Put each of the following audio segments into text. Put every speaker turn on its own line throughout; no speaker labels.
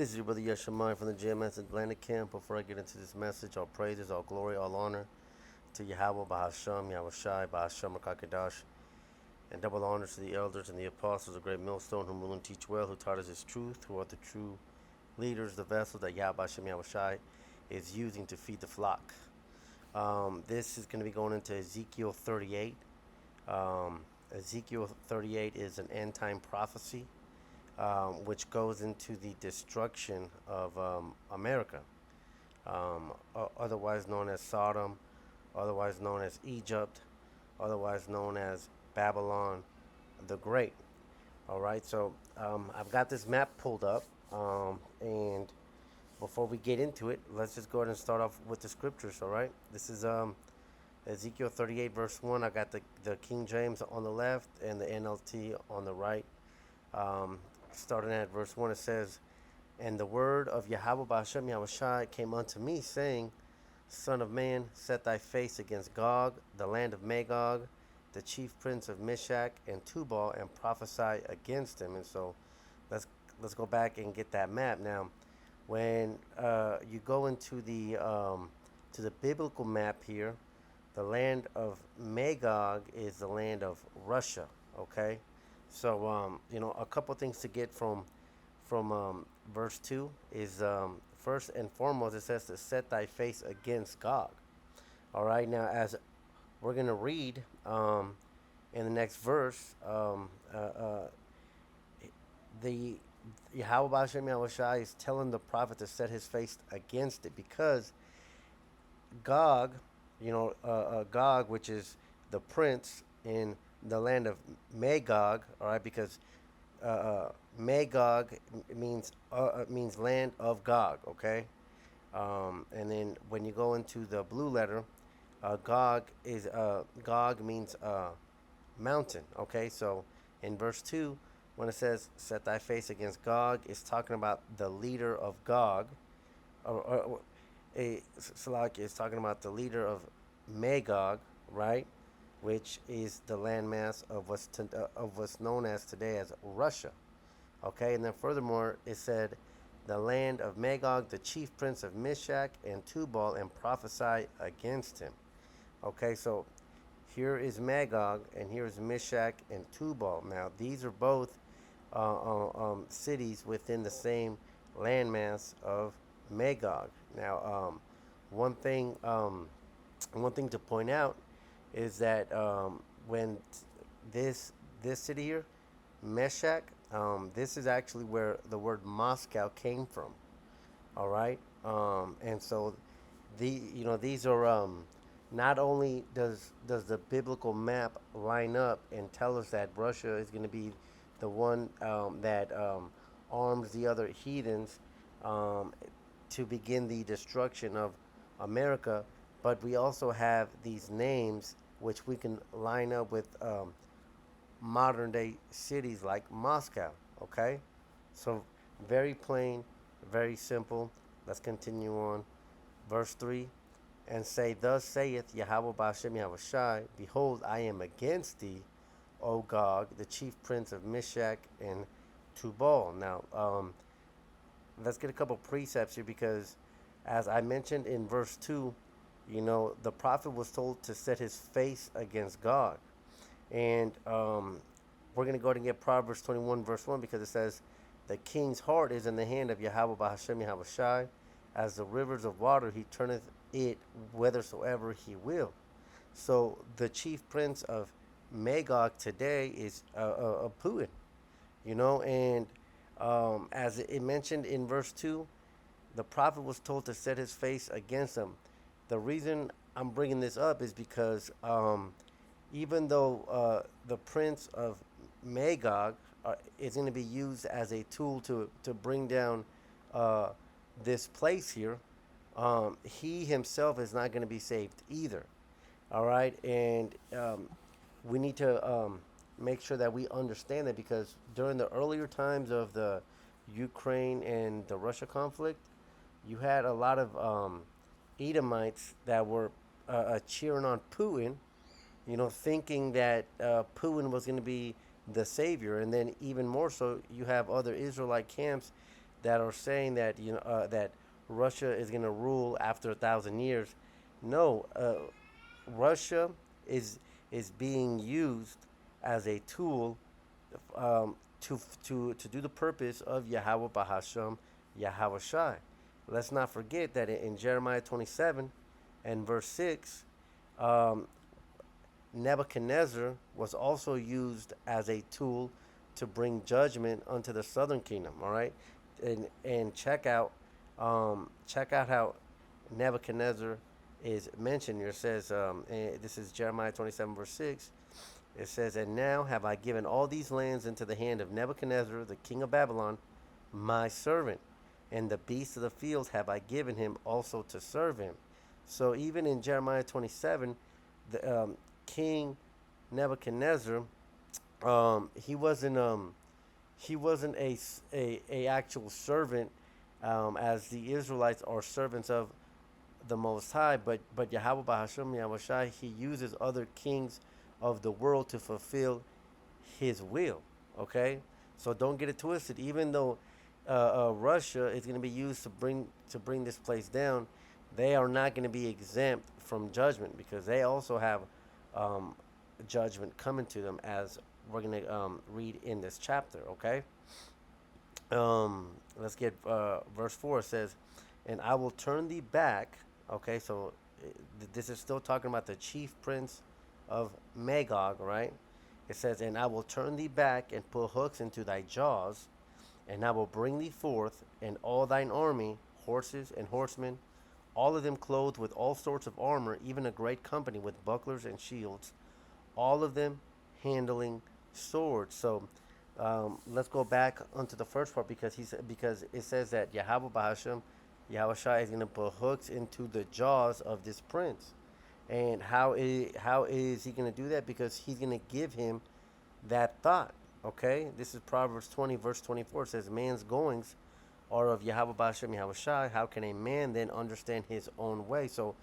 This is your brother Yeshamai from the GMS Atlantic Camp. Before I get into this message, all praises, all glory, all honor to Yahweh, Bahasham, Yahweh Shai, Bahasham, Rakakadash, and double honors to the elders and the apostles of great millstone who rule and teach well, who taught us his truth, who are the true leaders, the vessels that Yahweh Hashem, Yahweh Shai is using to feed the flock. This is going to be going into Ezekiel 38. Ezekiel 38 is an end time prophecy, which goes into the destruction of America, otherwise known as Sodom, otherwise known as Egypt, otherwise known as Babylon the Great. All right, so I've got this map pulled up, and before we get into it, let's just go ahead and start off with the scriptures. All right, this is Ezekiel 38, verse 1. I got the King James on the left and the NLT on the right. Starting at verse 1, it says, "And the word of Yahweh Ba'ashem Yahushai came unto me, saying, Son of man, set thy face against Gog, the land of Magog, the chief prince of Meshach and Tubal, and prophesy against him." And so let's go back and get that map. Now, when you go into the biblical map here, the land of Magog is the land of Russia. Okay, so a couple things to get from verse 2 is, first and foremost, it says to set thy face against Gog. All right, now as we're going to read in the next verse, the Yahweh Hashem Yahushai is telling the prophet to set his face against it, because Gog, Gog, which is the prince in the land of Magog, all right, because Magog means land of Gog, okay, and then when you go into the blue letter, Gog means mountain, okay. So in verse 2, when it says set thy face against Gog, it's talking about the leader of Gog, or Salak is talking about the leader of Magog, right, which is the landmass of what's known as today as Russia. Okay, and then furthermore, it said, the land of Magog, the chief prince of Meshach and Tubal, and prophesy against him. Okay, so here is Magog, and here is Meshach and Tubal. Now, these are both cities within the same landmass of Magog. Now, one thing to point out is that when this city here, Meshach, this is actually where the word Moscow came from. All right, and so these are not only does the biblical map line up and tell us that Russia is going to be the one that arms the other heathens to begin the destruction of America, but we also have these names which we can line up with modern day cities like Moscow. Okay, so very plain, very simple. Let's continue on. Verse 3, and say, Thus saith Yahweh Ba'ashem Yahushai, Behold, I am against thee, O Gog, the chief prince of Meshach and Tubal. Now, let's get a couple precepts here, because as I mentioned in verse 2, the prophet was told to set his face against Gog. And we're going to go ahead and get Proverbs 21, verse 1, because it says, The king's heart is in the hand of Yahweh Ba'ashem Yahushai. As the rivers of water, he turneth it whithersoever he will. So the chief prince of Magog today is Putin, and as it mentioned in verse 2, the prophet was told to set his face against him. The reason I'm bringing this up is because even though the prince of Magog is going to be used as a tool to bring down this place here, he himself is not going to be saved either. All right, and we need to make sure that we understand that, because during the earlier times of the Ukraine and the Russia conflict, you had a lot of Edomites that were cheering on Putin, thinking that Putin was going to be the savior. And then even more so, you have other Israelite camps that are saying that that Russia is going to rule after 1,000 years. No, Russia is is being used as a tool to do the purpose of Yahweh Bahasham Yahweh Shai. Let's not forget that in Jeremiah 27 and verse 6, um, Nebuchadnezzar was also used as a tool to bring judgment unto the southern kingdom. All right, and check out how Nebuchadnezzar is mentioned here. It says, this is Jeremiah 27 verse 6. It says, "And now have I given all these lands into the hand of Nebuchadnezzar, the king of Babylon, my servant, and the beasts of the field have I given him also to serve him." So even in Jeremiah 27, the King Nebuchadnezzar, he wasn't a actual servant, as the Israelites are servants of the Most High, but Yahweh Bahasham Yahweh Shai, he uses other kings of the world to fulfill his will. Okay, so don't get it twisted. Even though Russia is going to be used to bring this place down, they are not going to be exempt from judgment, because they also have um, judgment coming to them, as we're going to read in this chapter. Okay, let's get verse 4. It says, "And I will turn thee back." Okay, so this is still talking about the chief prince of Magog, right? It says, "And I will turn thee back and put hooks into thy jaws, and I will bring thee forth, and all thine army, horses and horsemen, all of them clothed with all sorts of armor, even a great company with bucklers and shields, all of them handling swords." So let's go back onto the first part, because it says that Yahweh Bahasham, Yahweh Shai is going to put hooks into the jaws of this prince. And how is he going to do that? Because he's going to give him that thought. Okay, this is Proverbs 20 verse 24. It says, "Man's goings are of Yahweh Bashem Yahweh Shai. How can a man then understand his own way?" So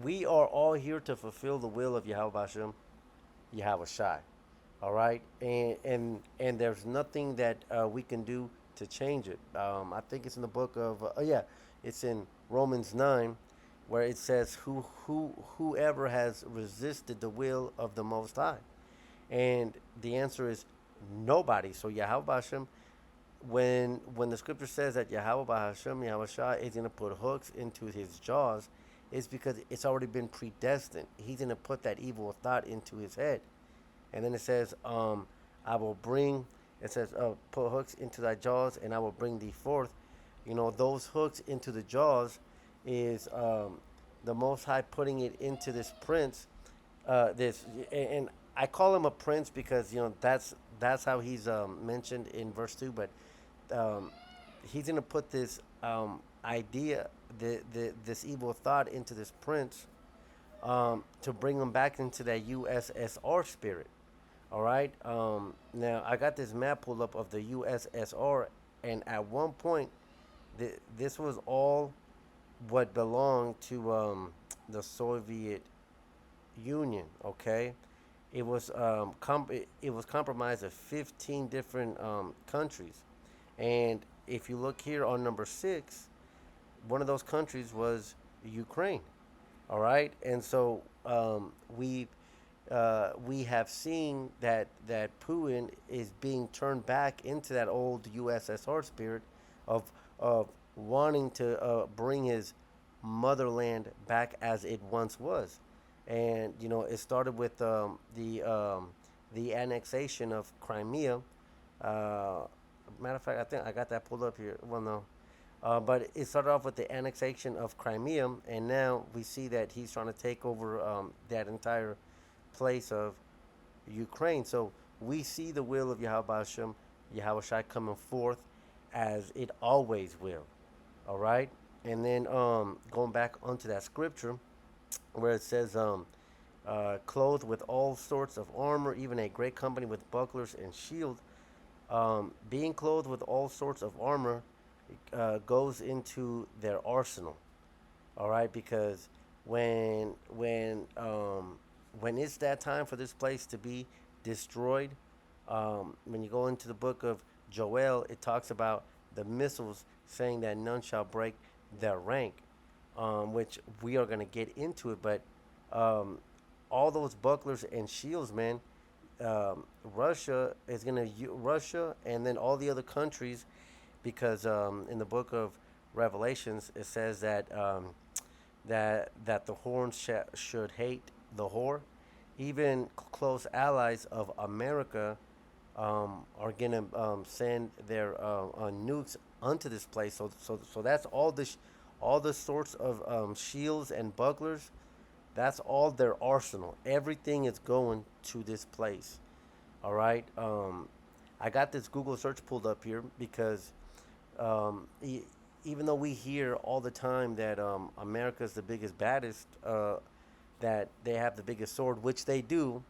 we are all here to fulfill the will of Yahweh Bashem Yahweh Shai. All right, and there's nothing that we can do to change it. I think it's in the book of oh yeah, it's in Romans 9, where it says, whoever has resisted the will of the Most High, and the answer is nobody. So Yahweh Bashem, when the scripture says that Yahweh Bahashem Yahweh Shai is going to put hooks into his jaws, it's because it's already been predestined. He's going to put that evil thought into his head. And then it says, I will bring, it says, put hooks into thy jaws, and I will bring thee forth. Those hooks into the jaws is the Most High putting it into this prince. And I call him a prince because that's how he's mentioned in verse 2. But he's gonna put this idea, this evil thought into this prince, to bring him back into that USSR spirit. All right. Now I got this map pulled up of the USSR, and at one point, this was all what belonged to the Soviet Union. Okay, it was compromised of 15 different countries, and if you look here on number 6, one of those countries was Ukraine. All right, and so we have seen that Putin is being turned back into that old USSR spirit of wanting to bring his motherland back as it once was, and it started with the annexation of Crimea. Matter of fact, I think I got that pulled up here. Well, no. But it started off with the annexation of Crimea, and now we see that he's trying to take over that entire place of Ukraine. So we see the will of Yahweh Hashem, Yahweh Shai coming forth as it always will. All right? And then going back onto that scripture where it says, clothed with all sorts of armor, even a great company with bucklers and shield. Being clothed with all sorts of armor goes into their arsenal. All right? Because when when um, when it's that time for this place to be destroyed, when you go into the book of Joel, it talks about the missiles, saying that none shall break their rank, which we are going to get into it. But um, all those bucklers and shields, man, Russia is going to Russia and then all the other countries, because in the book of Revelations it says that that the horns should hate the whore. Even close allies of America are gonna send their nukes onto this place. So that's all the sorts of shields and bucklers. That's all their arsenal. Everything is going to this place. All right. I got this Google search pulled up here because um, e- even though we hear all the time that America's the biggest, baddest, that they have the biggest sword, which they do,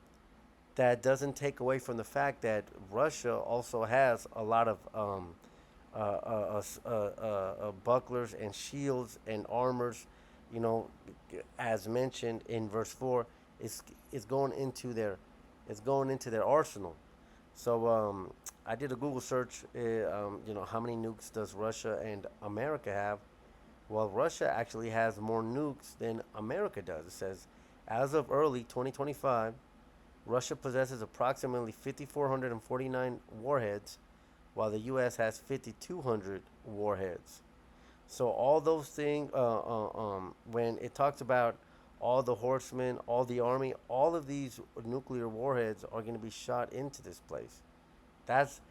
that doesn't take away from the fact that Russia also has a lot of bucklers and shields and armors. You know, as mentioned in verse 4, is is going into their is going into their arsenal. So I did a Google search. How many nukes does Russia and America have? Well, Russia actually has more nukes than America does. It says, as of early 2025, Russia possesses approximately 5,449 warheads, while the U.S. has 5,200 warheads. So all those things, when it talks about all the horsemen, all the army, all of these nuclear warheads are going to be shot into this place. That's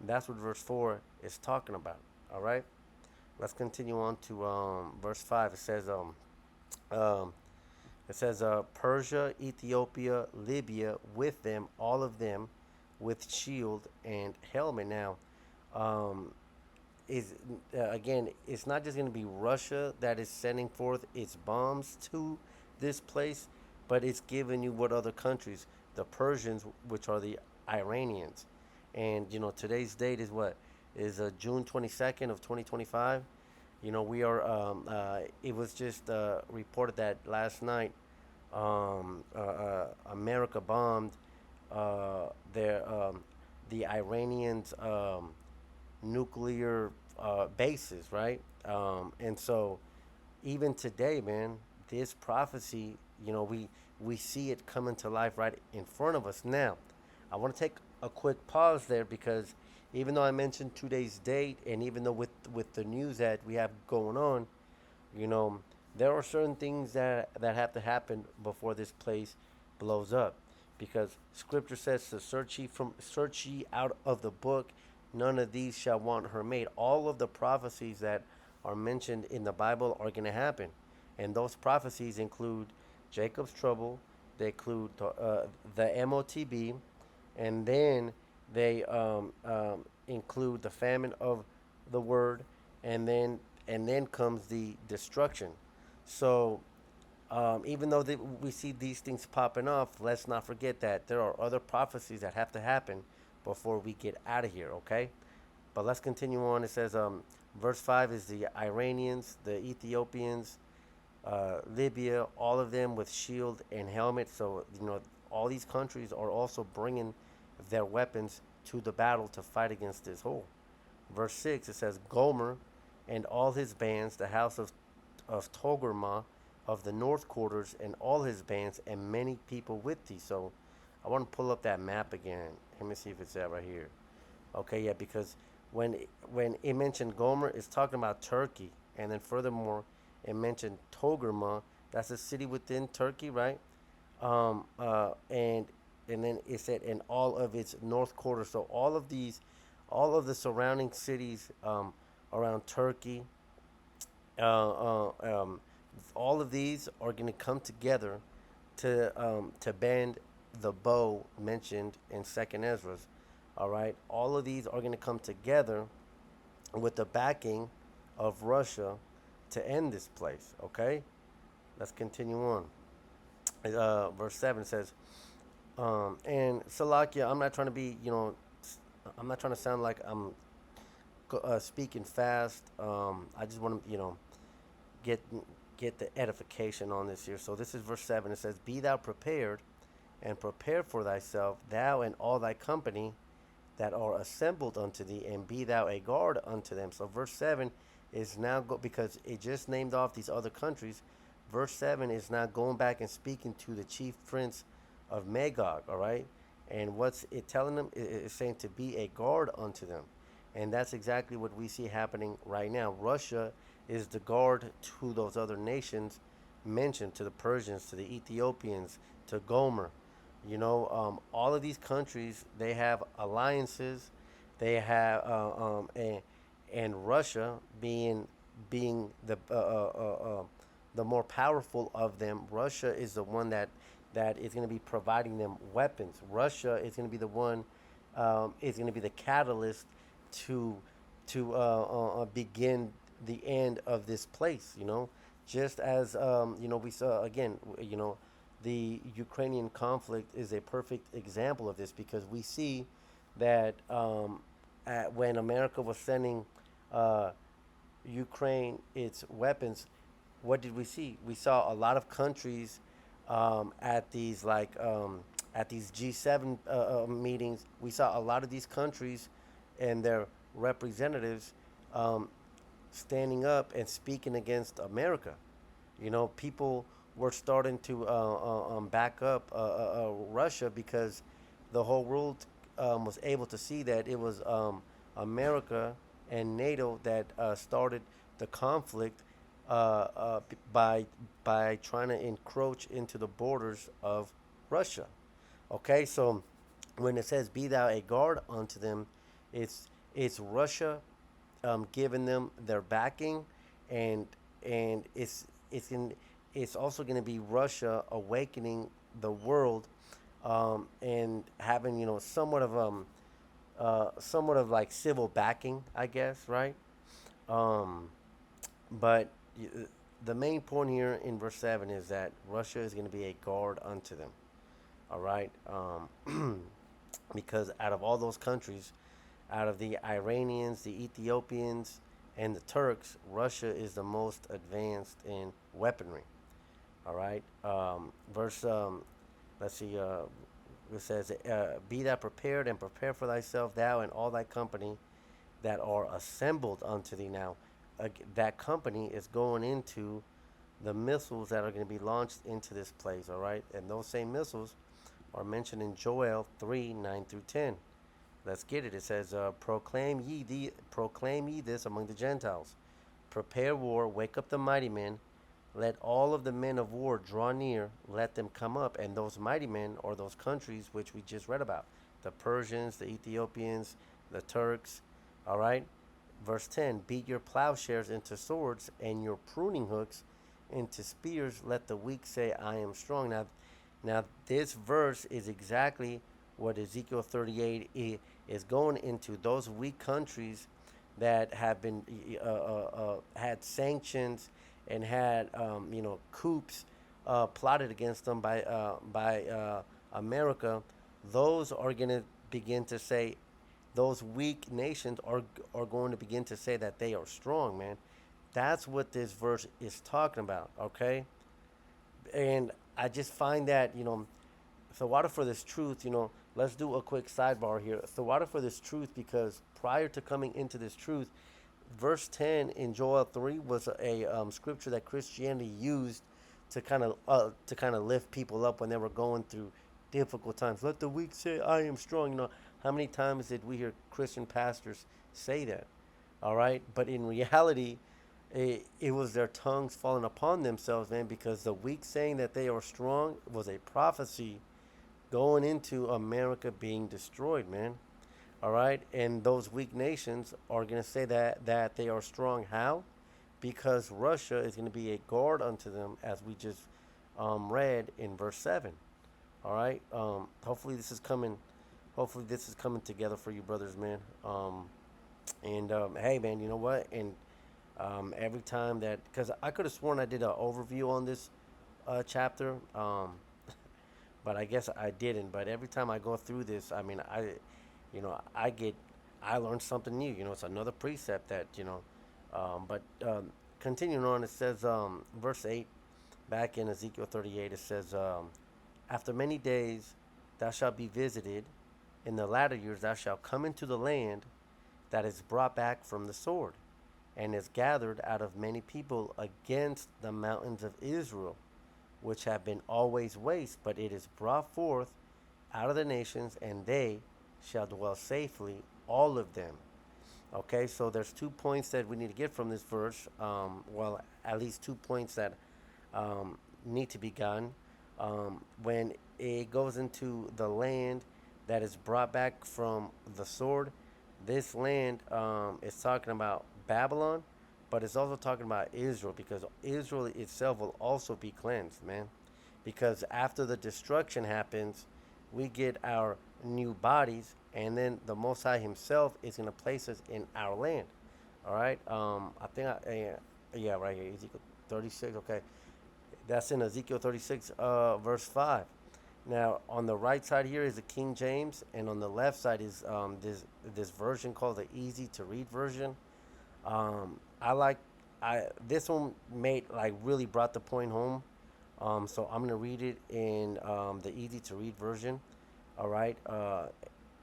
that's what verse 4 is talking about. All right. Let's continue on to verse 5. Um, Persia, Ethiopia, Libya, with them, all of them, with shield and helmet. Now, um, is again, it's not just going to be Russia that is sending forth its bombs to this place, but it's giving you what other countries, the Persians, which are the Iranians, and today's date is what is June 22nd of 2025. We are. It was just reported that last night, America bombed their the Iranians' nuclear bases, right? And so even today, man, this prophecy, we see it coming to life right in front of us now. I want to take a quick pause there because even though I mentioned today's date, and even though with the news that we have going on, you know, there are certain things that have to happen before this place blows up, because Scripture says to search ye out of the book, none of these shall want her made. All of the prophecies that are mentioned in the Bible are going to happen, and those prophecies include Jacob's trouble. They include the MOTB, and then they include the famine of the word, and then comes the destruction. So even though we see these things popping off, let's not forget that there are other prophecies that have to happen before we get out of here. Okay, but let's continue on. It says, verse 5 is the Iranians, the Ethiopians, Libya, all of them with shield and helmet. So all these countries are also bringing their weapons to the battle to fight against this whole. Verse 6, it says, Gomer and all his bands, the house of Togarmah of the north quarters, and all his bands, and many people with thee. So I want to pull up that map again. Let me see if it's that right here. Okay, yeah, because when it mentioned Gomer, it's talking about Turkey, and then furthermore, it mentioned Togarmah. That's a city within Turkey, right? And then it said in all of its north quarter. So all of the surrounding cities around Turkey, uh, uh, um, all of these are going to come together to bend the bow mentioned in Second Ezra's. All right, all of these are going to come together with the backing of Russia to end this place. Okay, let's continue on. Verse 7 says, and Salakia, I'm not trying to be, I'm not trying to sound like I'm speaking fast. I just want to, get get the edification on this here. So this is verse 7. It says, Be thou prepared, and prepare for thyself, thou and all thy company, that are assembled unto thee, and be thou a guard unto them. So verse 7 is now because it just named off these other countries. Verse 7 is now going back and speaking to the chief prince of Magog, all right? And what's it telling them? It's saying to be a guard unto them. And that's exactly what we see happening right now. Russia is the guard to those other nations mentioned, to the Persians, to the Ethiopians, to Gomer. All of these countries, they have alliances. They have, and Russia being the more powerful of them. Russia is the one that is going to be providing them weapons. Russia is going to be the one, is going to be the catalyst to begin the end of this place. Just as we saw again. The Ukrainian conflict is a perfect example of this, because we see that when America was sending uh, Ukraine its weapons, what did we see? We saw a lot of countries at these at these G7 meetings. We saw a lot of these countries and their representatives um, standing up and speaking against America. People were starting to back up Russia, because the whole world was able to see that it was America and NATO that started the conflict by trying to encroach into the borders of Russia. Okay, so when it says "Be thou a guard unto them," it's Russia giving them their backing, and it's in it's also going to be Russia awakening the world, and having somewhat of like civil backing, I guess, right? Um, but the main point here in verse 7 is that Russia is going to be a guard unto them. All right, because out of all those countries, out of the Iranians, the Ethiopians, and the Turks, Russia is the most advanced in weaponry. All right. Verse, let's see, it says, "Be thou prepared, and prepare for thyself, thou and all thy company that are assembled unto thee." Now, that company is going into the missiles that are going to be launched into this place. All right. And those same missiles are mentioned in Joel 3 9 through 10. Let's get it. It says, proclaim ye this among the Gentiles. Prepare war, wake up the mighty men. Let all of the men of war draw near, let them come up. And those mighty men are those countries which we just read about: the Persians, the Ethiopians, the Turks. All right. Verse 10, beat your plowshares into swords, and your pruning hooks into spears. Let the weak say, I am strong. Now this verse is exactly what Ezekiel 38 is going into. Those weak countries that have been had sanctions and had coups plotted against them by America. Those are going to begin to say, those weak nations are going to begin to say that they are strong, man. That's what this verse is talking about, okay? And I just find that, the water for this truth, let's do a quick sidebar here. The water for this truth, because prior to coming into this truth, verse 10 in Joel 3 was a scripture that Christianity used to kind of lift people up when they were going through difficult times. Let the weak say, I am strong. How many times did we hear Christian pastors say that? All right. But in reality, it was their tongues falling upon themselves, man, because the weak saying that they are strong was a prophecy going into America being destroyed, man. All right. And those weak nations are going to say that they are strong. How? Because Russia is going to be a guard unto them, as we just read in verse 7. All right. Hopefully this is coming. Hopefully this is coming together for you, brothers, man. And hey, man, you know what? And every time that, because I could have sworn I did an overview on this chapter, but I guess I didn't. But every time I go through this, I mean, I learned something new. It's another precept that But continuing on, it says, verse 8, back in Ezekiel 38, it says, after many days thou shalt be visited, In the latter years thou shalt come into the land that is brought back from the sword, and is gathered out of many people against the mountains of Israel, which have been always waste, but it is brought forth out of the nations, and they shall dwell safely, all of them. Okay, so there's 2 points that we need to get from this verse. Well, at least 2 points that need to be gotten. When it goes into the land that is brought back from the sword, this land is talking about Babylon, but it's also talking about Israel, because Israel itself will also be cleansed, man. Because after the destruction happens, we get our new bodies, and then the Most High Himself is going to place us in our land. All right. I think yeah, right here, Ezekiel 36. Okay, that's in Ezekiel 36, verse 5. Now, on the right side here is the King James, and on the left side is this version called the easy to read version. I like this one made like really brought the point home. So I'm gonna read it in the easy to read version. All right.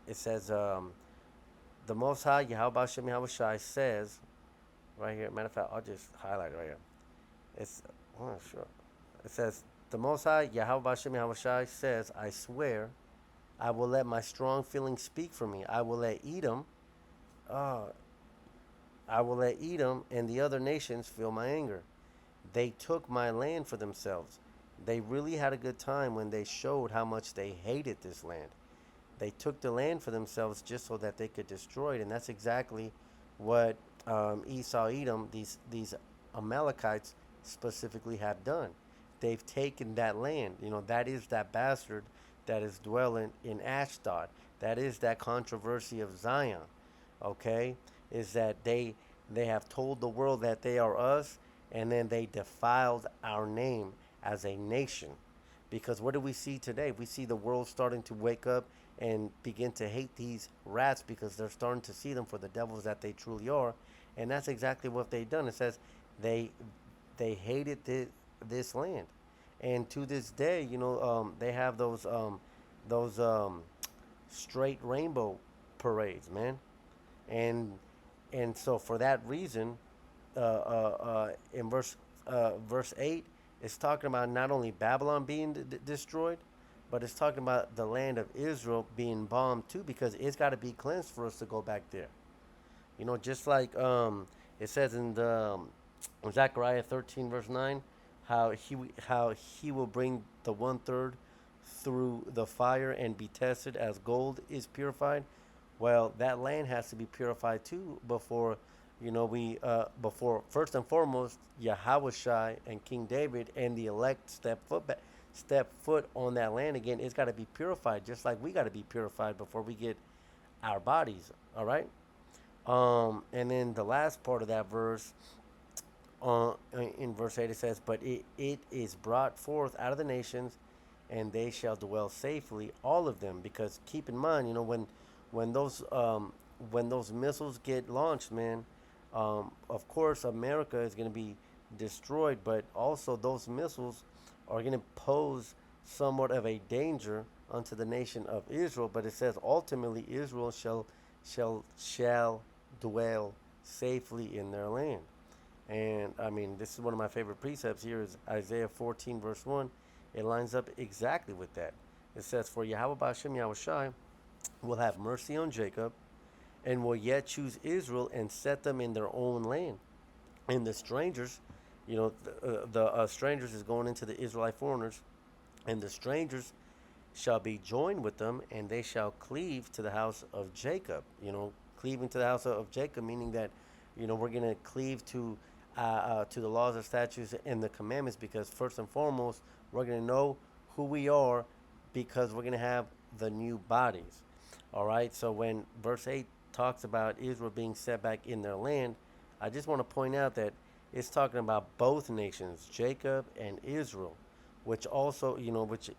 It says, the Most High Yahweh Shem Yahweh Shai says, right here. Matter of fact, I'll just highlight it right here. It's oh, sure. It says, the Most High Yahweh Shem Yahweh Shai says, I swear, I will let my strong feelings speak for me. Uh, I will let Edom and the other nations feel my anger. They took my land for themselves. They really had a good time when they showed how much they hated this land. They took the land for themselves just so that they could destroy it, and that's exactly what Esau, Edom, these Amalekites specifically have done. They've taken that land. You know, that is that bastard that is dwelling in Ashdod. That is that controversy of Zion. Okay, is that they have told the world that they are us, and then they defiled our name as a nation. Because what do we see today? We see the world starting to wake up and begin to hate these rats, because they're starting to see them for the devils that they truly are. And that's exactly what they've done. It says they they hated this land, and to this day, you know, they have those straight rainbow parades, man. and and so for that reason, in verse 8, it's talking about not only Babylon being destroyed, but it's talking about the land of Israel being bombed too, because it's got to be cleansed for us to go back there. You know, just like it says in the Zechariah 13 verse 9, how he will bring the 1/3 through the fire and be tested as gold is purified. Well, that land has to be purified too before, you know, we before first and foremost Yahweh and King David and the elect step foot on that land again. It's got to be purified, just like we got to be purified before we get our bodies. All right. And then the last part of that verse, in verse 8, it says, "But it is brought forth out of the nations, and they shall dwell safely, all of them." Because keep in mind, you know, when those when those missiles get launched, man, of course America is going to be destroyed, but also those missiles are going to pose somewhat of a danger unto the nation of Israel. But it says ultimately Israel shall dwell safely in their land. And I mean, this is one of my favorite precepts here is Isaiah 14 verse 1. It lines up exactly with that. It says, "For Yahweh Ba'ashem Yahushai will have mercy on Jacob, and will yet choose Israel and set them in their own land." And the strangers, you know, the strangers is going into the Israelite foreigners, and the strangers shall be joined with them, and they shall cleave to the house of Jacob. You know, cleaving to the house of Jacob, meaning that, you know, we're going to cleave to the laws and statutes and the commandments, because first and foremost, we're going to know who we are, because we're going to have the new bodies. All right. So when verse 8 talks about Israel being set back in their land, I just want to point out that it's talking about both nations, Jacob and Israel, which also, you know, which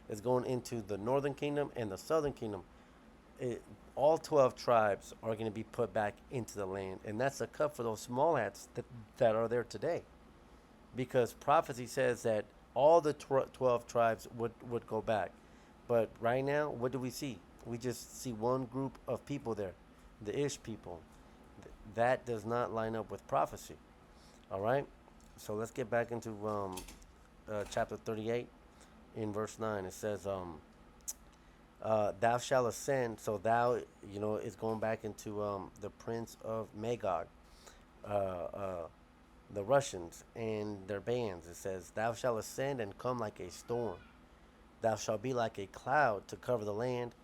is going into the northern kingdom and the southern kingdom. All 12 tribes are going to be put back into the land. And that's a cut for those small hats that are there today. Because prophecy says that all the 12 tribes would go back. But right now, what do we see? We just see one group of people there, the Ish people. That does not line up with prophecy. All right. So let's get back into chapter 38 in verse 9. It says, "Thou shalt ascend." So thou, is going back into the prince of Magog, uh, uh, the Russians and their bands. It says, "Thou shalt ascend and come like a storm. Thou shalt be like a cloud to cover the land,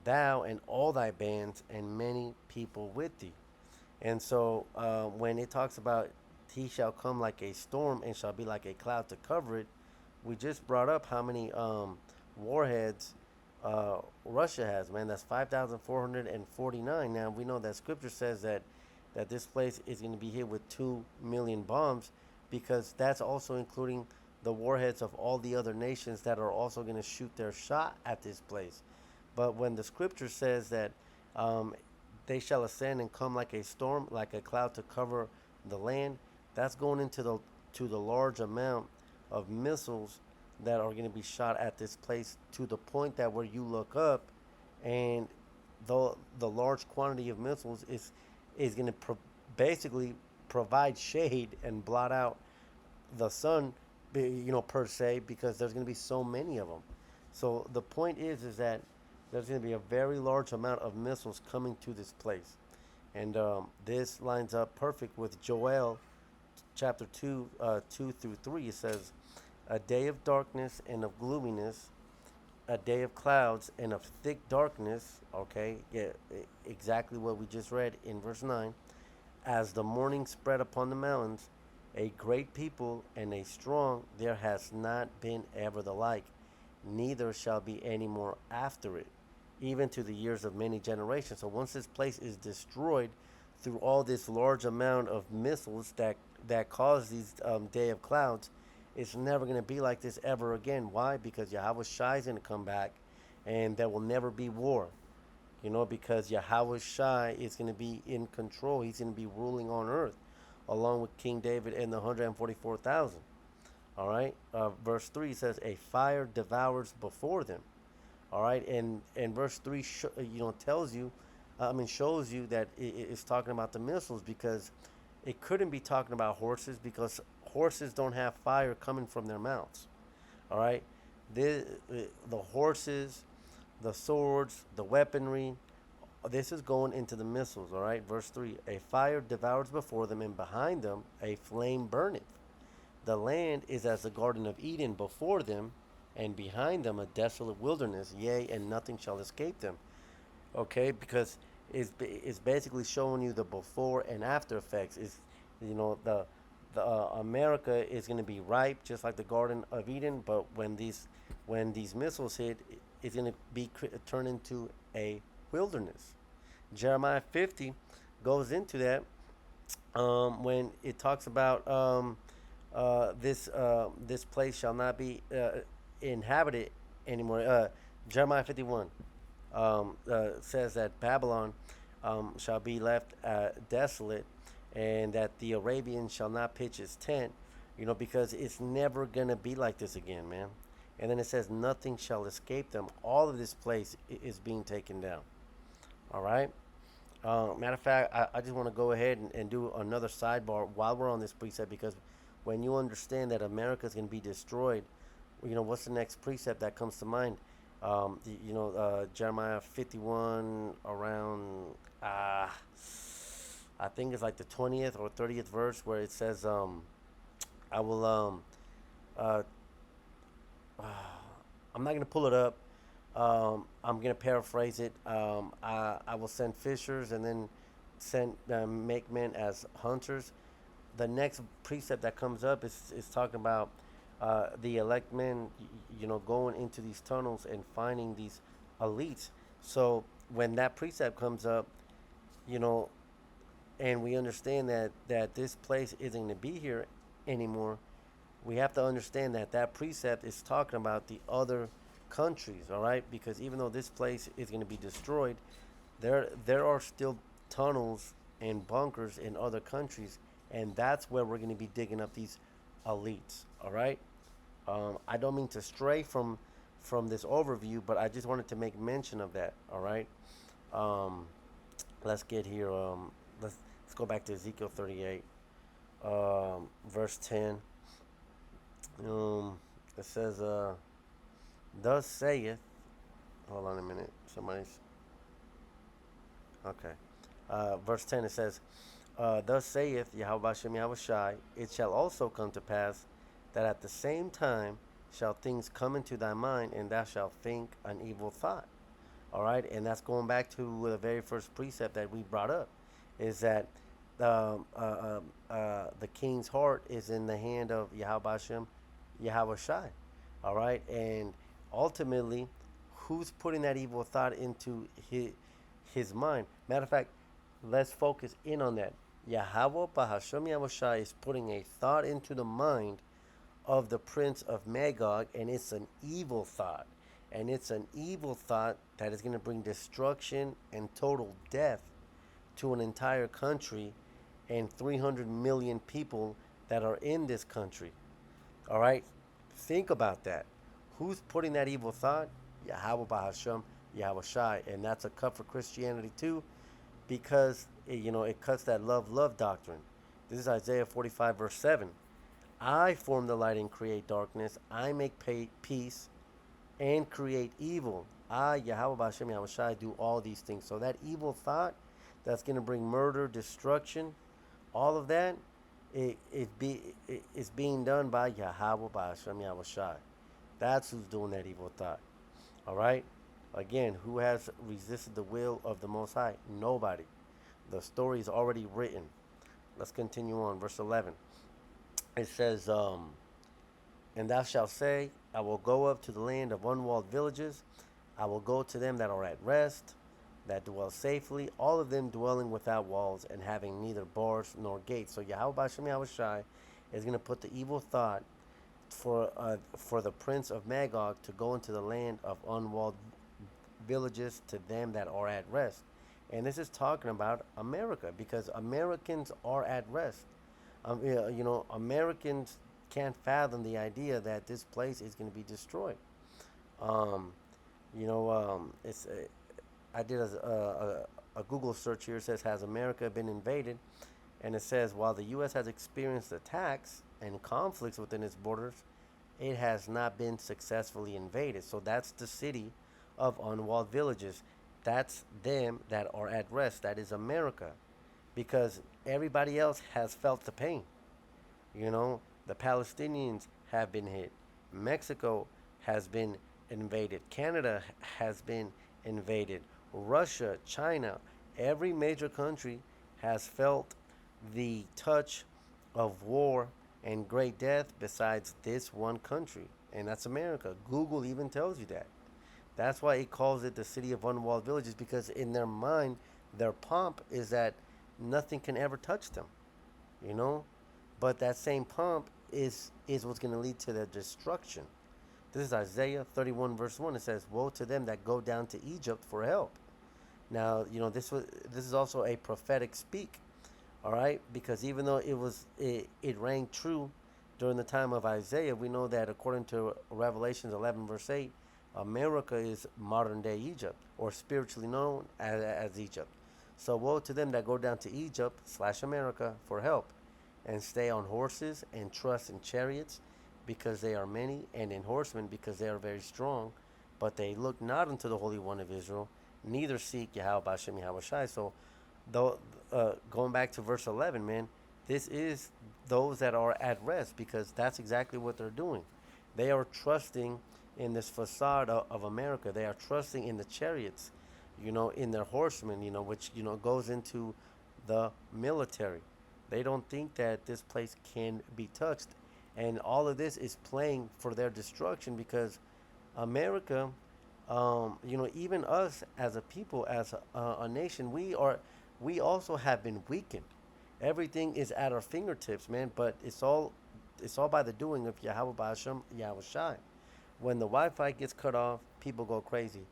thou and all thy bands and many people with thee." And so when it talks about he shall come like a storm and shall be like a cloud to cover it, we just brought up how many warheads Russia has, man. That's 5,449. Now we know that scripture says that this place is going to be hit with 2 million bombs, because that's also including the warheads of all the other nations that are also going to shoot their shot at this place. But when the scripture says that um, they shall ascend and come like a storm, like a cloud to cover the land, that's going into the large amount of missiles that are going to be shot at this place, to the point that where you look up, and the large quantity of missiles is going to basically provide shade and blot out the sun, per se, because there's going to be so many of them. So the point is that there's going to be a very large amount of missiles coming to this place, and this lines up perfect with Joel chapter 2, 2 through 3. It says, "A day of darkness and of gloominess, a day of clouds and of thick darkness." Okay, yeah, exactly what we just read in verse 9. "As the morning spread upon the mountains, a great people and a strong, there has not been ever the like, neither shall be any more after it, even to the years of many generations." So once this place is destroyed through all this large amount of missiles that cause these day of clouds, it's never going to be like this ever again. Why? Because Yahweh Shai is going to come back, and there will never be war. Because Yahweh Shai is going to be in control. He's going to be ruling on earth, along with King David and the 144,000. All right. Verse 3 says, "A fire devours before them." All right. And verse 3, tells you, shows you that it's talking about the missiles, because it couldn't be talking about horses, because horses don't have fire coming from their mouths. All right. The horses, the swords, the weaponry, this is going into the missiles. All right. Verse 3, "A fire devours before them, and behind them a flame burneth. The land is as the Garden of Eden before them, and behind them a desolate wilderness, yea, and nothing shall escape them." Okay, because it's basically showing you the before and after effects. Is the America is going to be ripe, just like the Garden of Eden, but when these missiles hit, it's going to be turned into a wilderness. Jeremiah 50 goes into that when it talks about this place shall not be inhabited anymore. Jeremiah 51 says that Babylon shall be left desolate, and that the Arabian shall not pitch his tent, because it's never going to be like this again, man. And then it says, "Nothing shall escape them." All of this place is being taken down. All right. Matter of fact, I just want to go ahead and do another sidebar while we're on this precept, because when you understand that America is going to be destroyed, what's the next precept that comes to mind? Jeremiah 51, around, I think it's like the 20th or 30th verse, where it says, I will, uh, I'm not going to pull it up. I'm going to paraphrase it. I will send fishers, and then make men as hunters. The next precept that comes up is talking about the elect men, going into these tunnels and finding these elites. So when that precept comes up, you know, and we understand that this place isn't going to be here anymore, we have to understand that precept is talking about the other countries, all right? Because even though this place is going to be destroyed, there are still tunnels and bunkers in other countries, and that's where we're going to be digging up these elites, all right? I don't mean to stray from this overview, but I just wanted to make mention of that. All right. Um, let's get here. Let's go back to Ezekiel 38, verse 10. Um, it says, "Thus saith." Hold on a minute. Somebody's okay. Verse 10. It says, "Thus saith Yahweh Shem Yahweh Shai, it shall also come to pass that at the same time shall things come into thy mind, and thou shalt think an evil thought." All right, and that's going back to the very first precept that we brought up, is that the king's heart is in the hand of Yahweh Hashem, Yahweh Shai. All right, and ultimately, who's putting that evil thought into his mind? Matter of fact, let's focus in on that. Yahweh Bahashem Yahweh Shai is putting a thought into the mind of the prince of Magog, and it's an evil thought. And it's an evil thought that is going to bring destruction and total death to an entire country and 300 million people that are in this country. All right? Think about that. Who's putting that evil thought? Yahweh Bahasham, Yahweh Shai. And that's a cut for Christianity too, because it cuts that love doctrine. This is Isaiah 45, verse 7. I form the light and create darkness. I make peace and create evil. I, Yahweh Bashem Yahweh Shai, do all these things. So that evil thought that's going to bring murder, destruction, all of that, it's being done by Yahweh Bashem Yahweh Shai. That's who's doing that evil thought. All right? Again, who has resisted the will of the Most High? Nobody. The story is already written. Let's continue on. Verse 11. It says, "And thou shalt say, I will go up to the land of unwalled villages. I will go to them that are at rest, that dwell safely, all of them dwelling without walls and having neither bars nor gates." So Yahweh Bashem Yahweh Shai is going to put the evil thought for the prince of Magog to go into the land of unwalled villages to them that are at rest. And this is talking about America, because Americans are at rest. Americans can't fathom the idea that this place is going to be destroyed. Um, it's I did a Google search here. It says, "Has America been invaded?" And it says, while the U.S. has experienced attacks and conflicts within its borders, it has not been successfully invaded. So that's the city of unwalled villages. That's them that are at rest. That is America, because everybody else has felt the pain. The Palestinians have been hit. Mexico has been invaded. Canada has been invaded. Russia, China, every major country has felt the touch of war and great death besides this one country, and that's America. Google even tells you that. That's why it calls it the city of unwalled villages, because in their mind, their pomp is that nothing can ever touch them, you know? But that same pomp is what's going to lead to their destruction. This is Isaiah 31 verse 1. It says, "Woe to them that go down to Egypt for help." Now, this is also a prophetic speak, all right? Because even though it rang true during the time of Isaiah, we know that according to Revelations 11 verse 8, America is modern day Egypt, or spiritually known as Egypt. So woe to them that go down to Egypt / America for help, and stay on horses and trust in chariots, because they are many, and in horsemen, because they are very strong. But they look not unto the Holy One of Israel, neither seek Yahweh Bashem Yahweh Shai. So, though, going back to verse 11, man, this is those that are at rest, because that's exactly what they're doing. They are trusting in this facade of America. They are trusting in the chariots, in their horsemen, which, goes into the military. They don't think that this place can be touched. And all of this is playing for their destruction, because America, even us as a people, as a nation, we also have been weakened. Everything is at our fingertips, man. But it's all by the doing of Yahweh Ba'ashem, Yahweh Shai. When the Wi-Fi gets cut off, people go crazy.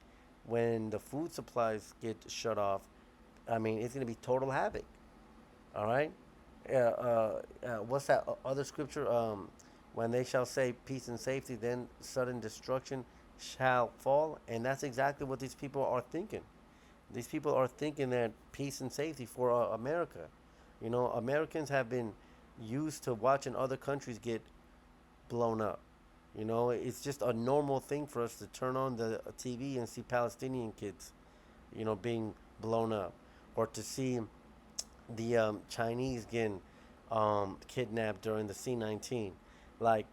When the food supplies get shut off, I mean, it's gonna be total havoc. All right. What's that other scripture? When they shall say peace and safety, then sudden destruction shall fall. And that's exactly what these people are thinking. These people are thinking that peace and safety for America. You know, Americans have been used to watching other countries get blown up. You know, it's just a normal thing for us to turn on the TV and see Palestinian kids, you know, being blown up, or to see the Chinese getting kidnapped during the C-19. Like,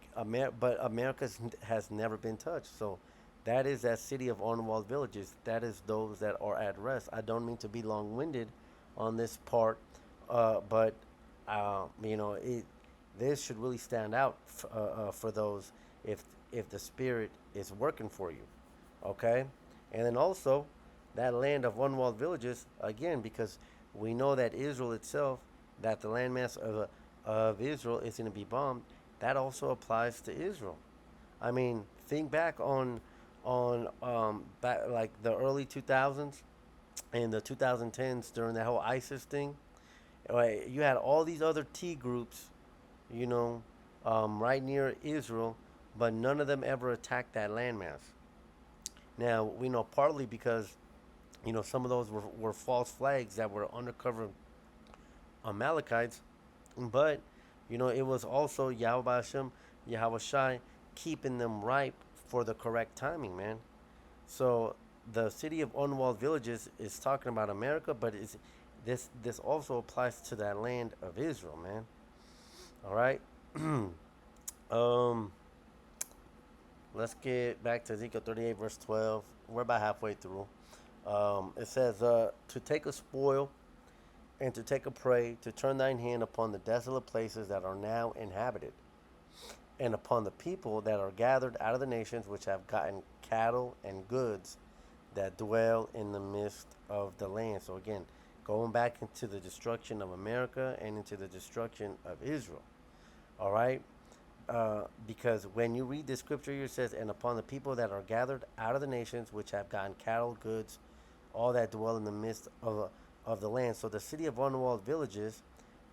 but America has never been touched. So that is that city of unwalled villages. That is those that are at rest. I don't mean to be long-winded on this part, but you know, this should really stand out for those if if the spirit is working for you, okay? And then also that land of unwalled villages again, because we know that Israel itself, that the landmass of Israel is going to be bombed. That also applies to Israel. I mean, think back on back like the early 2000s and the 2010s during that whole ISIS thing. Right, you had all these other T groups, you know, right near Israel, but none of them ever attacked that landmass. Now we know partly because you know some of those were false flags that were undercover Amalekites, but you know it was also Yahweh Hashem, Yahweh Shai keeping them ripe for the correct timing, man. So the city of unwalled villages is talking about America, but is this also applies to that land of Israel, man. All right. um, let's get back to Ezekiel 38 verse 12. We're about halfway through. It says, "To take a spoil and to take a prey, to turn thine hand upon the desolate places that are now inhabited, and upon the people that are gathered out of the nations which have gotten cattle and goods that dwell in the midst of the land." So again, going back into the destruction of America and into the destruction of Israel. All right, because when you read this scripture here, it says, "And upon the people that are gathered out of the nations which have gotten cattle, goods, all that dwell in the midst of the land." So the city of unwalled villages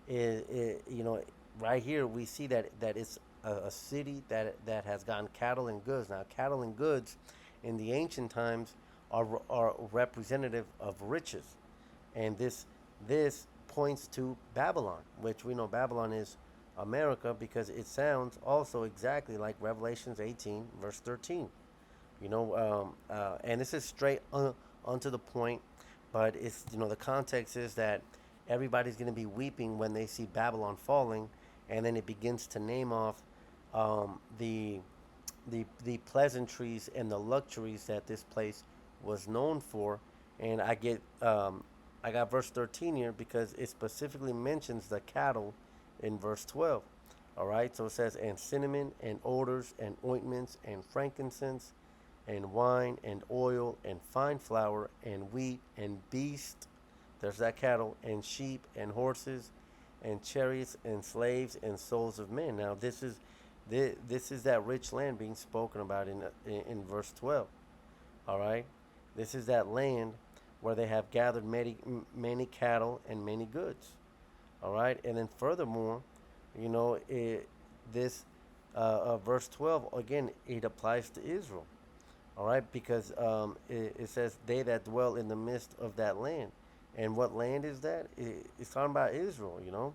is, you know, right here we see that it's a city that has gotten cattle and goods. Now, cattle and goods in the ancient times are representative of riches, and this points to Babylon, which we know Babylon is America because it sounds also exactly like Revelations 18 verse 13. You know, and this is straight onto the point, but it's, you know, the context is that everybody's going to be weeping when they see Babylon falling, and then it begins to name off the the pleasantries and the luxuries that this place was known for. And I got verse 13 here because it specifically mentions the cattle in verse 12. All right, so it says, "And cinnamon and odors and ointments and frankincense and wine and oil and fine flour and wheat and beast," there's that cattle, "and sheep and horses and chariots and slaves and souls of men." Now this is that rich land being spoken about in verse 12. All right, this is that land where they have gathered many cattle and many goods. All right, and then furthermore, you know, this verse 12 again, it applies to Israel. All right, because it says, "They that dwell in the midst of that land." And what land is that? It's talking about Israel, you know.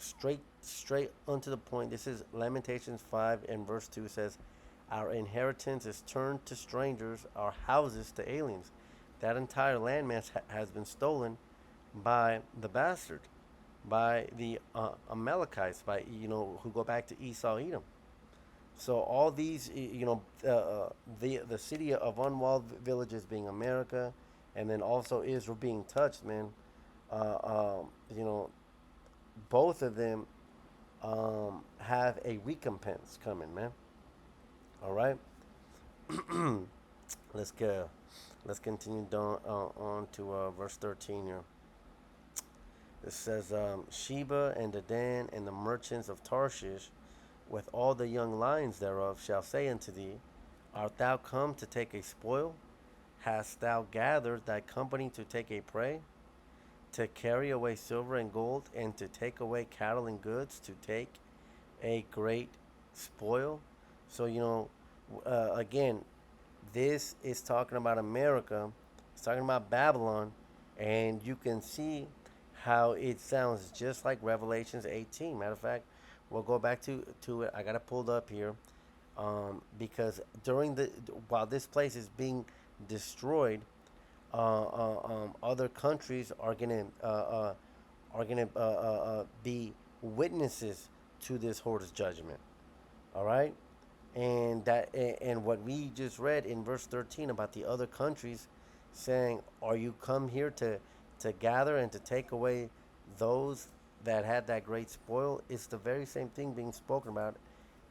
Straight unto the point. This is Lamentations 5 and verse 2 says, "Our inheritance is turned to strangers, our houses to aliens." That entire landmass has been stolen by the bastard, by the Amalekites, by, you know, who go back to Esau, Edom. So all these, you know, the city of unwalled villages being America, and then also Israel being touched, man. You know, both of them have a recompense coming, man. All right, let's go. Let's continue down on to verse 13 here. It says, "Sheba and Dedan and the merchants of Tarshish, with all the young lions thereof, shall say unto thee, Art thou come to take a spoil? Hast thou gathered thy company to take a prey? To carry away silver and gold, and to take away cattle and goods, to take a great spoil?" So, you know, again, This is talking about America. It's talking about Babylon, and you can see how it sounds just like Revelations 18. Matter of fact, we'll go back to it. I got it pulled up here, because during the while this place is being destroyed, other countries are gonna be witnesses to this horde's judgment. All right, and what we just read in verse 13 about the other countries saying, "Are you come here to gather and to take away those that had that great spoil?" It's the very same thing being spoken about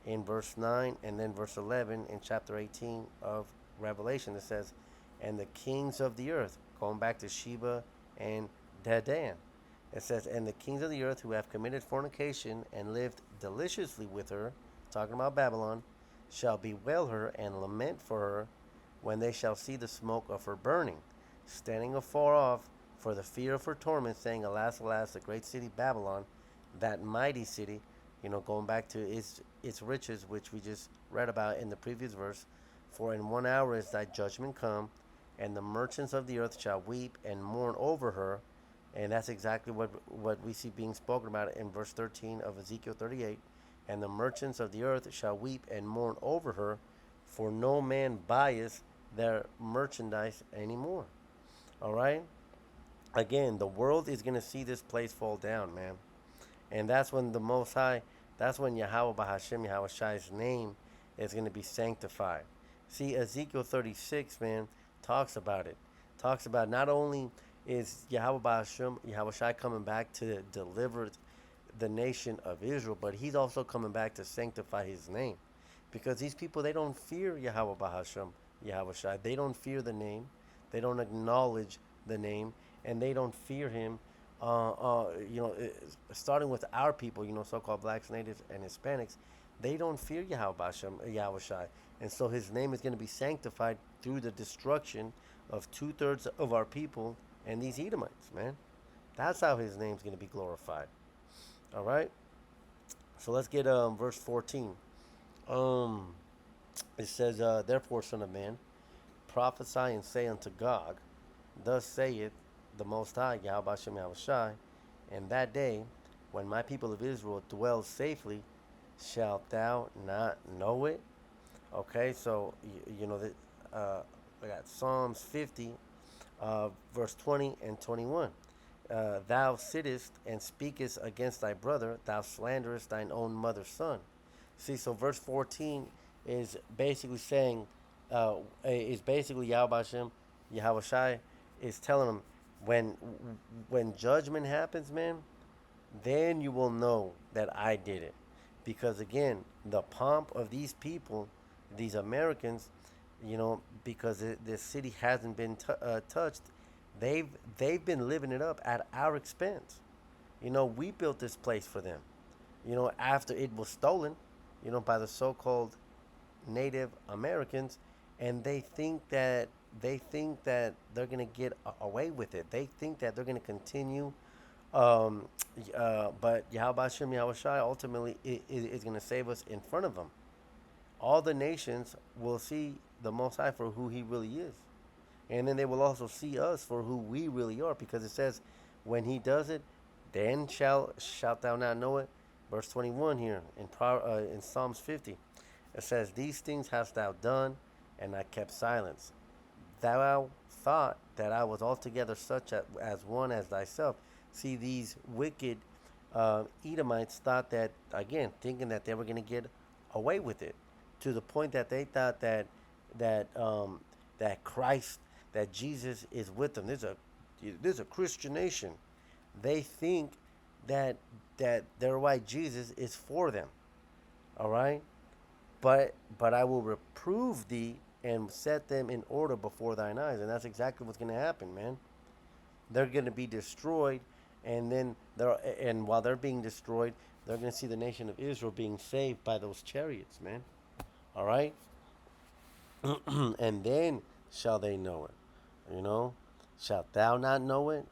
in verse 9 and then verse 11 in chapter 18 of Revelation. It says, "And the kings of the earth," going back to Sheba and Dedan. It says, "And the kings of the earth who have committed fornication and lived deliciously with her," talking about Babylon, "shall bewail her and lament for her when they shall see the smoke of her burning, standing afar off for the fear of her torment, saying, Alas, alas, the great city Babylon, that mighty city," going back to its riches, which we just read about in the previous verse. "For in 1 hour is thy judgment come, and the merchants of the earth shall weep and mourn over her." And that's exactly what we see being spoken about in verse 13 of Ezekiel 38. "And the merchants of the earth shall weep and mourn over her, for no man buyeth their merchandise anymore." All right? Again, the world is going to see this place fall down, man. And that's when the Most High, that's when Yahweh Bahashem, Yahweh Shai's name is going to be sanctified. See, Ezekiel 36, man, talks about it. Talks about not only is Yahweh Bahashem, Yahweh Shai coming back to deliver the nation of Israel, but he's also coming back to sanctify his name. Because these people, they don't fear Yahweh Bahashem, Yahweh Shai. They don't fear the name. They don't acknowledge the name, and they don't fear him. Starting with our people, so-called blacks, natives, and Hispanics, they don't fear Yahweh Bashem, Yahweh Shai. And so his name is going to be sanctified through the destruction of two-thirds of our people and these Edomites, man. That's how his name's going to be glorified. All right? So let's get verse 14. Um, it says, "Therefore, son of man, prophesy and say unto Gog, Thus saith the Most High, Yahweh Hashem Yahweh Shai, in that day, when my people of Israel dwell safely, shalt thou not know it?" Okay, so, I got Psalms 50, verse 20 and 21. "Thou sittest and speakest against thy brother, thou slanderest thine own mother's son." See, so verse 14 is basically saying, is basically Yahweh Hashem, Yahweh Shai, is telling them, when when judgment happens, man, then you will know that I did it. Because again, the pomp of these people, these Americans, because this city hasn't been touched, they've they've been living it up at our expense. We built this place for them. After it was stolen, by the so-called Native Americans, and they think that they're gonna get away with it. They think that they're gonna continue. Um, but Yahweh Hashem Yahweh Shai ultimately is gonna save us in front of them. All the nations will see the Most High for who He really is, and then they will also see us for who we really are. Because it says, when He does it, then shalt thou not know it. Verse 21 here in Psalms 50. It says, "These things hast thou done, and I kept silence. Thou thought that I was altogether such as one as thyself." See, these wicked Edomites thought that, again, thinking that they were going to get away with it, to the point that they thought that Christ, that Jesus is with them. There's a Christian nation. They think that their white Jesus is for them. All right, but I will reprove thee and set them in order before thine eyes. And that's exactly what's going to happen, man. They're going to be destroyed, and then while they're being destroyed, they're going to see the nation of Israel being saved by those chariots, man. All right, and then shall they know it. Shalt thou not know it?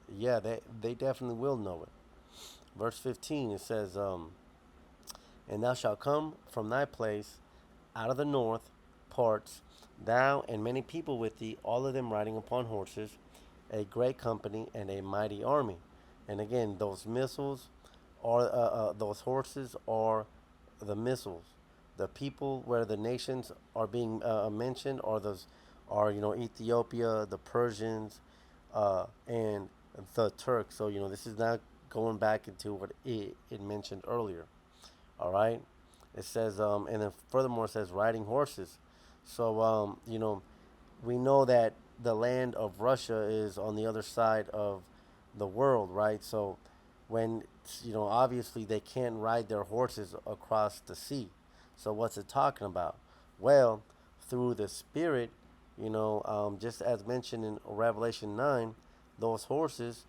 Yeah, they definitely will know it. Verse 15, it says, "And thou shalt come from thy place out of the north parts thou and many people with thee, all of them riding upon horses, a great company and a mighty army. And again, those missiles are those horses are the missiles. The people where the nations are being mentioned are those are Ethiopia, the Persians, and the Turks. So this is not going back into what it mentioned earlier. All right. It says, and then furthermore, it says riding horses. So, we know that the land of Russia is on the other side of the world, right? So, when, obviously they can't ride their horses across the sea. So, what's it talking about? Well, through the Spirit, just as mentioned in Revelation 9, those horses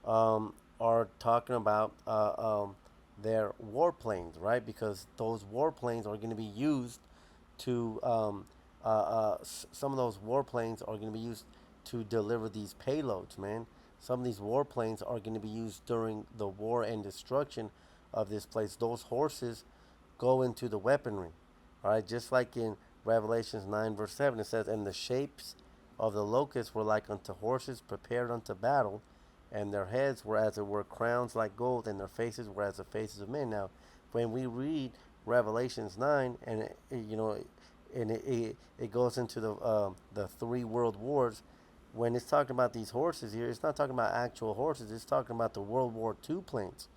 are talking about their warplanes, right? Because those warplanes are going to be used to some of those warplanes are going to be used to deliver these payloads, man. Some of these warplanes are going to be used during the war and destruction of this place. Those horses go into the weaponry, all right. Just like in Revelations 9 verse 7, it says, "And the shapes of the locusts were like unto horses prepared unto battle, and their heads were as it were crowns like gold, and their faces were as the faces of men." Now, when we read Revelations 9, and it goes into the three world wars. When it's talking about these horses here, it's not talking about actual horses. It's talking about the World War II planes.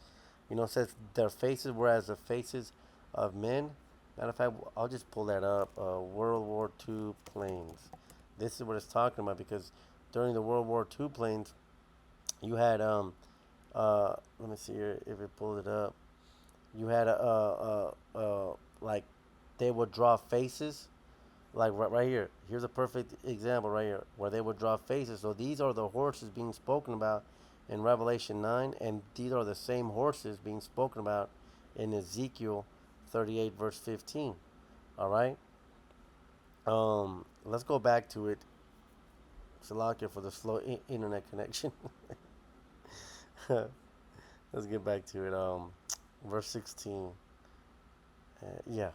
It says their faces were as the faces of men. Matter of fact, I'll just pull that up. World War II planes. This is what it's talking about because during the World War II planes, you had let me see here if it pulled it up. You had like they would draw faces like right here. Here's a perfect example right here where they would draw faces. So these are the horses being spoken about in Revelation 9, and these are the same horses being spoken about in Ezekiel 38 verse 15. All right. Let's go back to it. Salakia for the slow internet connection. Let's get back to it. Verse 16. Yeah.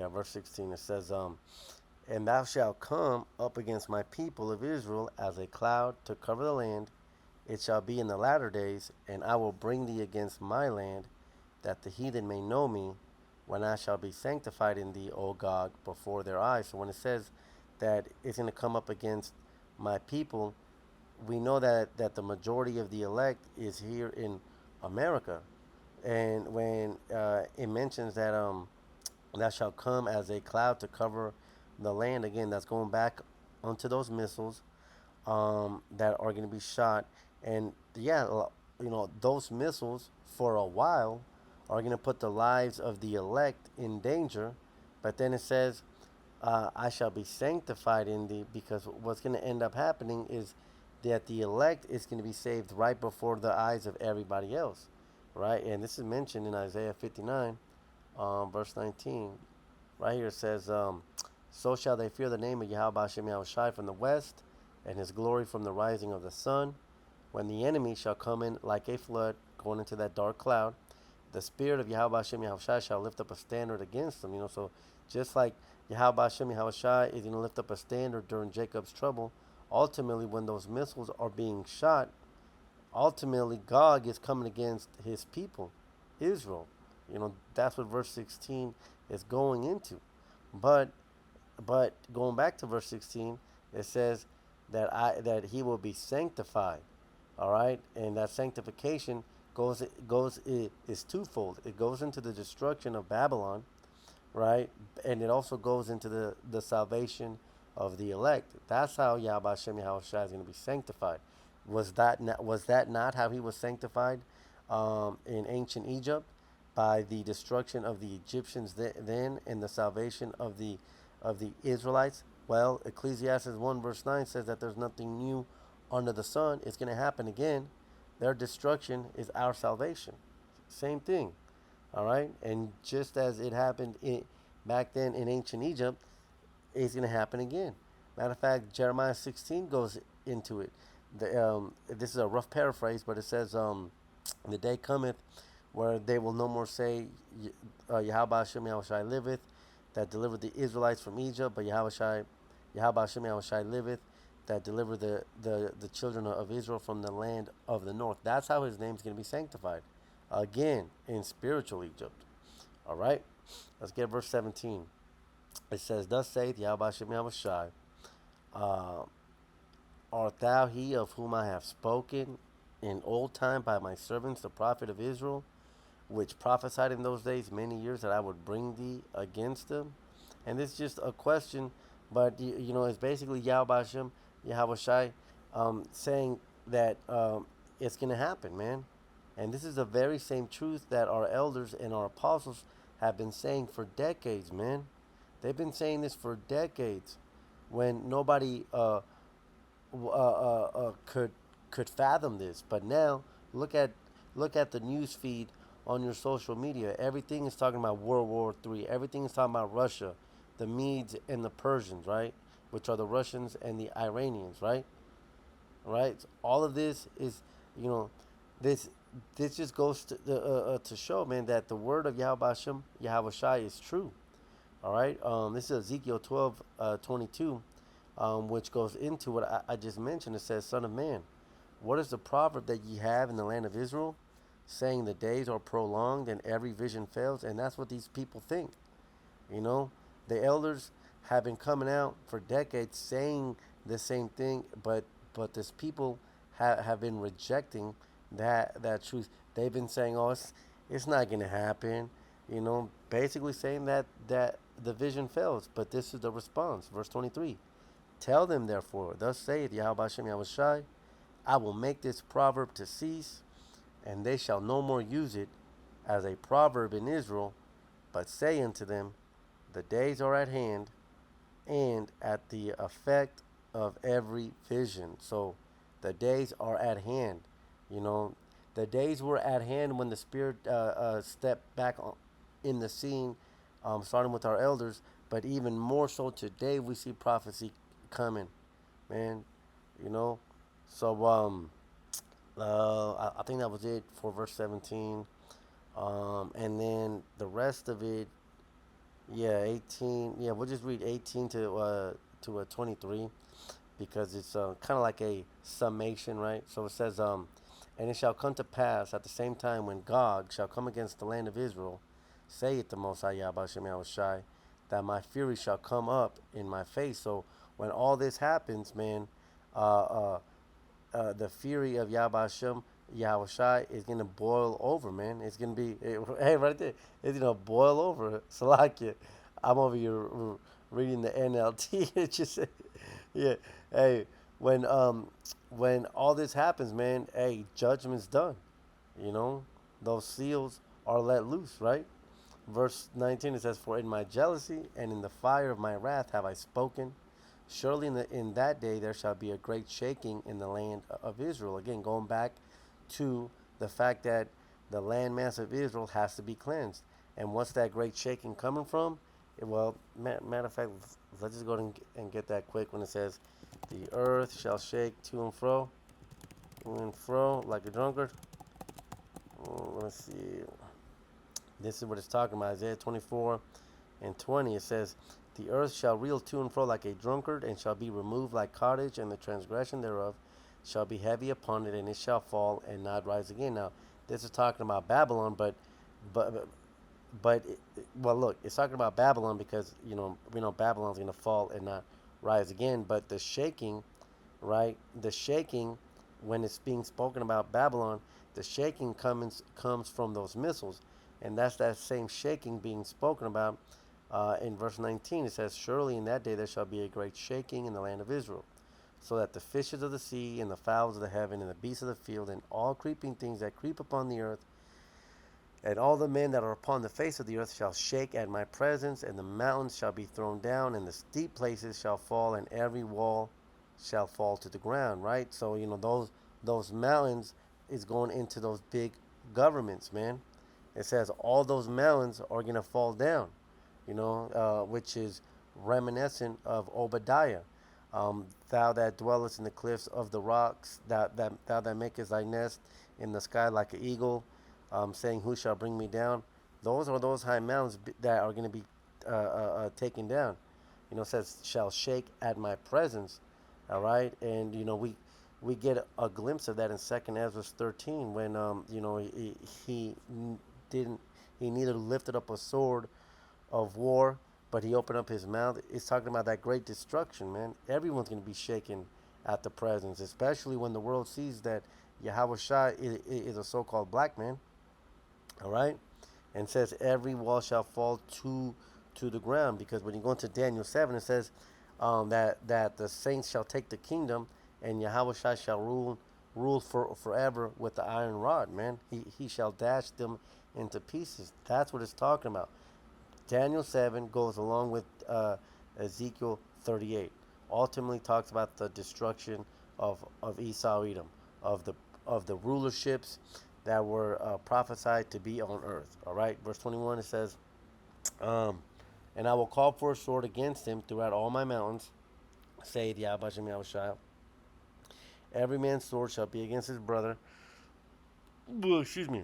Verse 16. It says, "And thou shalt come up against my people of Israel as a cloud to cover the land. It shall be in the latter days, and I will bring thee against my land, that the heathen may know me, when I shall be sanctified in thee, O Gog, before their eyes." So when it says that it's going to come up against my people, we know that the majority of the elect is here in America. And when it mentions that thou shalt come as a cloud to cover the land, again, that's going back onto those missiles that are going to be shot. And yeah, those missiles for a while are going to put the lives of the elect in danger. But then it says, "I shall be sanctified in thee," because what's going to end up happening is that the elect is going to be saved right before the eyes of everybody else, right? And this is mentioned in Isaiah 59, verse 19. Right here it says, "So shall they fear the name of Yahweh Hashem Yahushai from the west, and his glory from the rising of the sun. When the enemy shall come in like a flood," going into that dark cloud, "the spirit of Yahweh Hashem Yahushai shall lift up a standard against them." So just like Yahweh Hashem Yahushai is going to lift up a standard during Jacob's trouble, ultimately when those missiles are being shot, ultimately God is coming against his people, Israel. That's what verse 16 is going into. But going back to verse 16, it says that he will be sanctified. All right, and that sanctification is twofold. It goes into the destruction of Babylon, right, and it also goes into the salvation of the elect. That's how Yahweh Shem Yahushua is going to be sanctified. Was that not how he was sanctified in ancient Egypt by the destruction of the Egyptians then and the salvation of the Israelites? Well, Ecclesiastes 1 verse 9 says that there's nothing new under the sun. It's going to happen again. Their destruction is our salvation. Same thing. All right? And just as it happened back then in ancient Egypt, it's going to happen again. Matter of fact, Jeremiah 16 goes into it. This is a rough paraphrase, but it says, "The day cometh where they will no more say, Yahweh Hashem Yahushai liveth, that delivered the Israelites from Egypt, but Yahweh Shai Yahweh Hashem Yahushai liveth, that deliver the children of Israel from the land of the north. That's how his name's going to be sanctified. Again, in spiritual Egypt. All right? Let's get verse 17. It says, Thus saith Yahweh Hashem Yahushai, uh, Art thou he of whom I have spoken in old time by my servants, the prophet of Israel, which prophesied in those days many years that I would bring thee against them? And this is just a question, but it's basically Yahweh Hashem, Yahweh Shai, saying that it's going to happen, man. And this is the very same truth that our elders and our apostles have been saying for decades, man. They've been saying this for decades when nobody could fathom this. But now look at the news feed on your social media. Everything is talking about World War III. Everything is talking about Russia, the Medes and the Persians, right? Which are the Russians and the Iranians, right? Right. All of this is, you know, this this just goes to show, man, that the word of Yahweh Hashem, Yahweh Shai is true. All right. This is Ezekiel 12, 22, which goes into what I just mentioned. It says, Son of man, what is the proverb that ye have in the land of Israel, saying the days are prolonged and every vision fails? And that's what these people think. You know, the elders have been coming out for decades saying the same thing, but this people have been rejecting that truth. They've been saying, "Oh, it's not going to happen," basically saying that the vision fails. But this is the response, verse 23. Tell them, therefore, thus saith Yahweh Hashem Yahushai, I will make this proverb to cease, and they shall no more use it as a proverb in Israel, but say unto them, the days are at hand, and at the effect of every vision. So the days are at hand. You know, the days were at hand when the Spirit stepped back in the scene, starting with our elders, but even more so today, we see prophecy coming, man. You know, so I think that was it for verse 17, and then the rest of it, yeah, 18. Yeah, we'll just read 18 to a 23 because it's kind of like a summation, right? So it says, and it shall come to pass at the same time when Gog shall come against the land of Israel, saith the Most High Yahweh Shem Yahushai, that my fury shall come up in my face. So when all this happens, man, uh, uh, the fury of Yahweh Hashem, Yahweh Shai, is going to boil over, man. It's going to be, hey, right there, it's going to boil over. Salakia. I'm over here reading the NLT. It just, yeah, hey, when, um, when all this happens, man, hey, judgment's done. You know, those seals are let loose, right? Verse 19, it says, For in my jealousy and in the fire of my wrath have I spoken. Surely in that day there shall be a great shaking in the land of Israel. Again, going back to the fact that the landmass of Israel has to be cleansed. And what's that great shaking coming from? Well, matter of fact, let's just go and get that quick when it says, the earth shall shake to and fro, like a drunkard. Let's see. This is what it's talking about. Isaiah 24 and 20. It says, The earth shall reel to and fro like a drunkard, and shall be removed like cottage, and the transgression thereof shall be heavy upon it, and it shall fall and not rise again. Now, this is talking about Babylon, but well, look, it's talking about Babylon because we know Babylon's going to fall and not rise again. But the shaking, right? The shaking, when it's being spoken about Babylon, the shaking comes from those missiles, and that's that same shaking being spoken about in verse 19. It says, Surely in that day there shall be a great shaking in the land of Israel, so that the fishes of the sea and the fowls of the heaven and the beasts of the field and all creeping things that creep upon the earth and all the men that are upon the face of the earth shall shake at my presence, and the mountains shall be thrown down, and the steep places shall fall, and every wall shall fall to the ground. Right? So those mountains is going into those big governments, man. It says all those mountains are gonna fall down, which is reminiscent of Obadiah. Thou that dwellest in the cliffs of the rocks, thou that makest thy nest in the sky like an eagle, saying, Who shall bring me down? Those are those high mountains that are going to be taken down. It says shall shake at my presence. All right, and we get a glimpse of that in Second Ezra 13 when he didn't he neither lifted up a sword of war, but he opened up his mouth. It's talking about that great destruction, man. Everyone's going to be shaken at the presence, especially when the world sees that Yahweh Shai is a so-called black man. All right, and says every wall shall fall to the ground, because when you go into Daniel 7, it says that the saints shall take the kingdom, and Yahweh Shai shall rule forever with the iron rod. Man, he shall dash them into pieces. That's what it's talking about. Daniel 7 goes along with Ezekiel 38. Ultimately talks about the destruction of Esau Edom, of the rulerships that were prophesied to be on earth. All right, verse 21, it says, um, and I will call for a sword against him throughout all my mountains, say the Abashim Yahushua. Every man's sword shall be against his brother. Excuse me.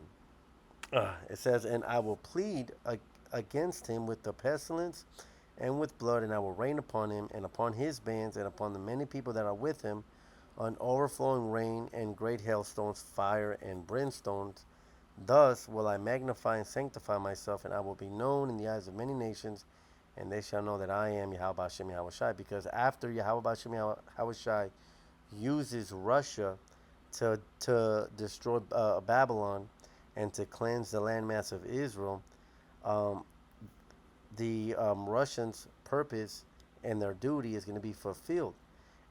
It says, and I will plead against him with the pestilence and with blood, and I will rain upon him and upon his bands and upon the many people that are with him on overflowing rain and great hailstones, fire and brimstones. Thus will I magnify and sanctify myself, and I will be known in the eyes of many nations, and they shall know that I am Yahweh Hashem Yahweh Shai. Because after Yahweh Hashem Yahweh Shai uses Russia to destroy Babylon and to cleanse the landmass of Israel, um, the Russians' purpose and their duty is going to be fulfilled.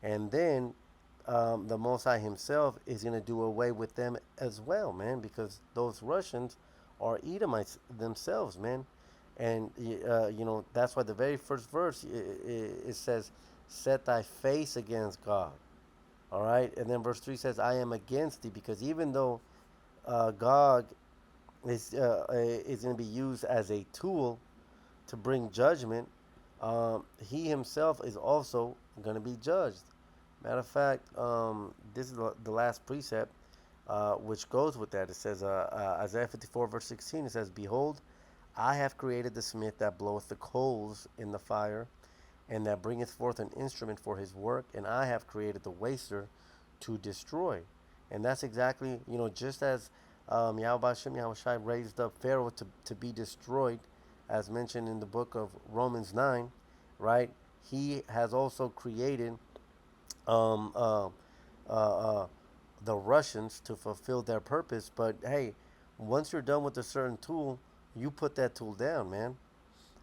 And then the Most High Himself is going to do away with them as well, man, because those Russians are Edomites themselves, man. And that's why the very first verse it says, "Set thy face against God." All right, and then verse 3 says, "I am against thee," because even though Gog is going to be used as a tool to bring judgment, he himself is also going to be judged. Matter of fact, this is the last precept, which goes with that. It says, Isaiah 54, verse 16, it says, "Behold, I have created the smith that bloweth the coals in the fire, and that bringeth forth an instrument for his work, and I have created the waster to destroy." And that's exactly, just as Yahweh Hashem Yahweh Shai raised up Pharaoh to be destroyed, as mentioned in the book of Romans 9, right? He has also created um, uh, uh, uh, the Russians to fulfill their purpose. But hey, once you're done with a certain tool, you put that tool down, man.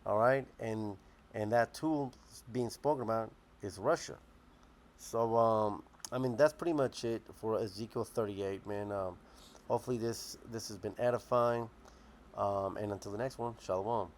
All right, and that tool being spoken about is Russia. So I mean that's pretty much it for Ezekiel 38, man. Hopefully this has been edifying. And until the next one, shalom.